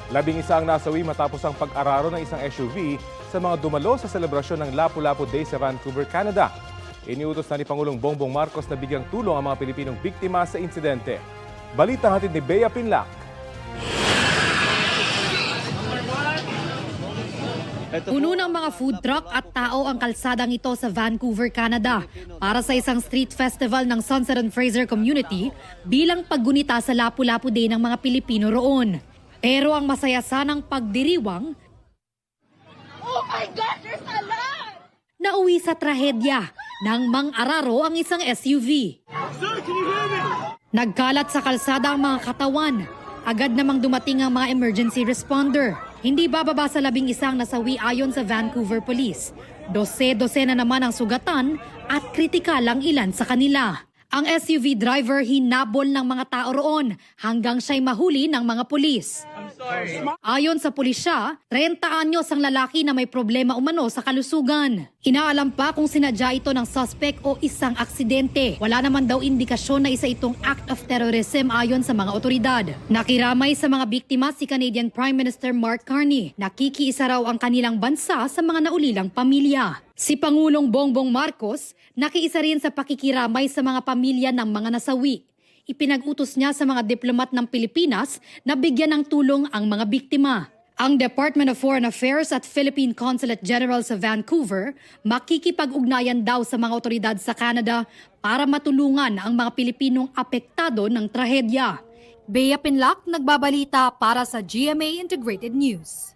11 ang nasawi matapos ang pag-araro ng isang SUV sa mga dumalo sa selebrasyon ng Lapu-Lapu Day sa Vancouver, Canada. Iniutos na ni Pangulong Bongbong Marcos na bigyang tulong ang mga Pilipinong biktima sa insidente. Balita hatid ni Bea Pinlac. Puno ng mga food truck at tao ang kalsadang ito sa Vancouver, Canada para sa isang street festival ng Sunset and Fraser community bilang paggunita sa Lapu-Lapu Day ng mga Pilipino roon. Pero ang masaya sanang pagdiriwang, Oh my God, there's a lot! nauwi sa trahedya nang mang-araro ang isang SUV. Sir, can you hear me? Nagkalat sa kalsada ang mga katawan. Agad namang dumating ang mga emergency responder. Hindi bababa sa 11 nasawi ayon sa Vancouver Police. 12 na naman ang sugatan at kritikal ang ilan sa kanila. Ang SUV driver hinabol ng mga tao roon hanggang siya'y mahuli ng mga pulis. Ayon sa pulisya, 30 anyos ang lalaki na may problema umano sa kalusugan. Inaalam pa kung sinadya ito ng suspect o isang aksidente. Wala naman daw indikasyon na isa itong act of terrorism ayon sa mga otoridad. Nakiramay sa mga biktima si Canadian Prime Minister Mark Carney. Nakikiisa raw ang kanilang bansa sa mga naulilang pamilya. Si Pangulong Bongbong Marcos nakiisa rin sa pakikiramay sa mga pamilya ng mga nasawi. Ipinag-utos niya sa mga diplomat ng Pilipinas na bigyan ng tulong ang mga biktima. Ang Department of Foreign Affairs at Philippine Consulate General sa Vancouver makikipag-ugnayan daw sa mga otoridad sa Canada para matulungan ang mga Pilipinong apektado ng trahedya. Bea Pinlac, nagbabalita para sa GMA Integrated News.